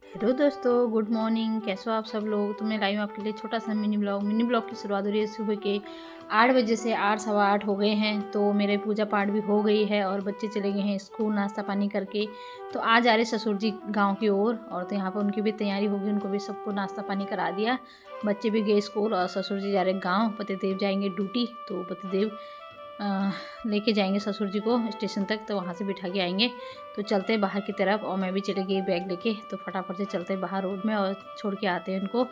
Hello दोस्तों, good morning. कैसे हो आप सब लोग। तो मैं लाई हूँ आपके लिए छोटा सा मिनी ब्लॉग की शुरुआत हो रही है सुबह के 8 बजे से। 8 सवा 8 हो गए हैं। तो मेरे पूजा पाठ भी हो गई है और बच्चे चले गए हैं स्कूल नाश्ता पानी करके। तो आज आ रहे ससुर जी गांव की ओर और तो यहाँ पर उनकी भी तैयारी होगी। उनको भी सबको नाश्ता पानी करा दिया। बच्चे भी गए स्कूल और ससुर जी जा रहे गाँव। पतिदेव जाएंगे ड्यूटी, तो पतिदेव लेके जाएंगे ससुर जी को स्टेशन तक, तो वहाँ से बिठा के आएंगे। तो चलते हैं बाहर की तरफ और मैं भी चले गई बैग लेके। तो फटाफट से चलते हैं बाहर रोड में और छोड़ के आते हैं उनको।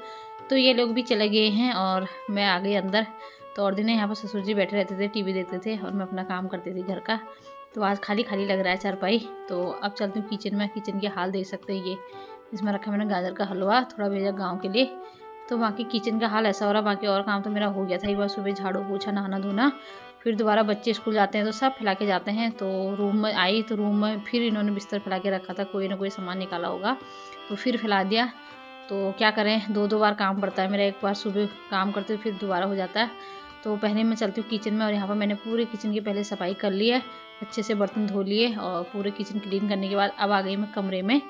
तो ये लोग भी चले गए हैं और मैं आ गई अंदर। तो और दिन यहाँ पर ससुर जी बैठे रहते थे, टीवी देखते थे और मैं अपना काम करती थी घर का। तो आज खाली खाली लग रहा है चारपाई। तो अब चलती हूँ किचन में। किचन के हाल देख सकते हैं। ये इसमें रखा मैंने गाजर का हलवा, थोड़ा भेजा गाँव के लिए। तो बाकी किचन का हाल ऐसा हो रहा। बाकी और काम तो मेरा हो गया था। एक बार सुबह झाड़ू पोछा नहाना धोना, फिर दोबारा बच्चे स्कूल जाते हैं तो सब फैला के जाते हैं। तो रूम में आई तो रूम में फिर इन्होंने बिस्तर फैला के रखा था, कोई ना कोई सामान निकाला होगा तो फिर फैला दिया। तो क्या करें, दो दो बार काम पड़ता है मेरा। एक बार सुबह काम करते हुए फिर दोबारा हो जाता है। तो पहले मैं चलती हूँ किचन में और यहाँ पर मैंने पूरे किचन की पहले सफाई कर ली है। अच्छे से बर्तन धो लिए और पूरे किचन क्लीन करने के बाद अब आ गई मैं कमरे में।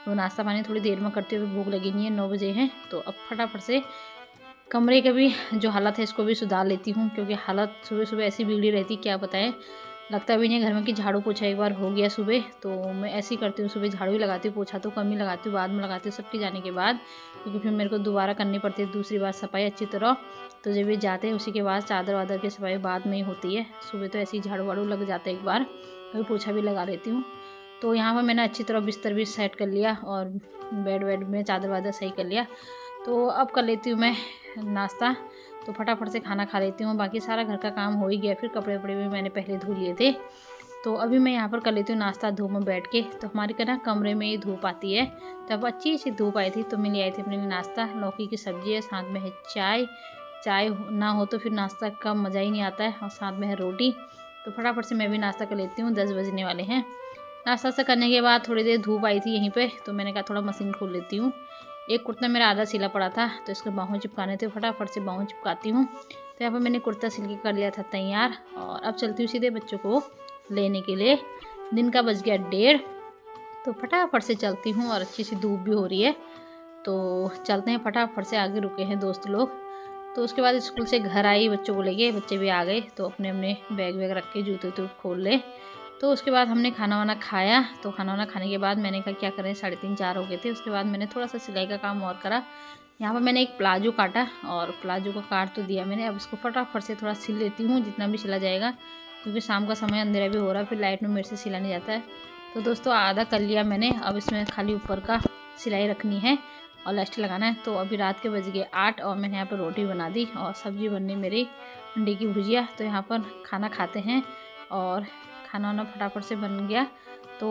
तो नाश्ता पानी थोड़ी देर में करते हुए, भूख लगी नहीं है, 9 बजे हैं। तो अब फटाफट से कमरे का भी जो हालत है इसको भी सुधार लेती हूँ, क्योंकि हालत सुबह सुबह ऐसी बिगड़ी रहती क्या बताएं। लगता भी नहीं घर में कि झाड़ू पोछा एक बार हो गया सुबह। तो मैं ऐसे ही करती हूँ, सुबह झाड़ू ही लगाती हूँ, पोछा तो कम ही लगाती हूँ, बाद में लगाती हूँ सबके जाने के बाद, क्योंकि फिर मेरे को दोबारा करनी पड़ती है दूसरी बार सफाई अच्छी तरह। तो जब ये जाते हैं उसी के बाद चादर वादर की सफाई बाद में ही होती है। सुबह तो ऐसे ही झाड़ू वाड़ू लग जाता है, एक बार कभी पोछा भी लगा लेती हूँ। तो यहाँ पर मैंने अच्छी तरह बिस्तर भी सेट कर लिया और बेड वेड में चादर वादर सही कर लिया। तो अब कर लेती हूँ मैं नाश्ता। तो फटाफट से खाना खा लेती हूँ। बाकी सारा घर का काम हो ही गया। फिर कपड़े वपड़े भी मैंने पहले धो लिए थे। तो अभी मैं यहाँ पर कर लेती हूँ नाश्ता धूप में बैठ के। तो हमारे का ना कमरे में ही धूप आती है। तो अब अच्छी सी धूप आई थी तो मैं ले आई थी अपने लिए नाश्ता। लौकी की सब्जी है, साथ में है चाय। चाय ना हो तो फिर नाश्ता का मज़ा ही नहीं आता है। और साथ में है रोटी। तो फटाफट से मैं भी नाश्ता कर लेती हूँ, 10 बजने वाले हैं। नाश्ता से करने के बाद थोड़ी देर धूप आई थी यहीं पे, तो मैंने कहा थोड़ा मशीन खोल लेती हूँ। एक कुर्ता मेरा आधा सिला पड़ा था तो इसके बाहों चिपकाने थे, फटाफट से बाहों चिपकाती हूँ। तो यहाँ पर मैंने कुर्ता सिल के कर लिया था तैयार और अब चलती हूँ सीधे बच्चों को लेने के लिए। दिन का बज गया 1:30। तो फटाफट से चलती हूँ और अच्छी सी धूप भी हो रही है। तो चलते हैं फटाफट से, आगे रुके हैं दोस्त लोग। तो उसके बाद स्कूल से घर आई, बच्चों को लेके, बच्चे भी आ गए। तो अपने अपने बैग वैग रख के जूते वूते खोल ले। तो उसके बाद हमने खाना वाना खाया। तो खाना वाना खाने के बाद मैंने कहा क्या करें, 3:30 4 हो गए थे। उसके बाद मैंने थोड़ा सा सिलाई का काम और करा। यहाँ पर मैंने एक प्लाजो काटा और प्लाजो को काट तो दिया मैंने। अब इसको फटाफट से थोड़ा सिल लेती हूँ जितना भी सिला जाएगा, क्योंकि शाम का समय अंधेरा भी हो रहा है, फिर लाइट में मेरे से सिला नहीं जाता है। तो दोस्तों आधा कर लिया मैंने। अब इसमें खाली ऊपर का सिलाई रखनी है और लास्ट लगाना है। तो अभी रात के बज गए 8 और मैंने यहाँ पर रोटी बना दी और सब्जी बननी मेरी अंडे की भुजिया। तो यहाँ पर खाना खाते हैं और खाना वाना फटाफट से बन गया। तो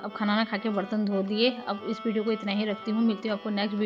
अब खाना वाना खा के बर्तन धो दिए। अब इस वीडियो को इतना ही रखती हूँ, मिलती हूँ आपको नेक्स्ट वीडियो।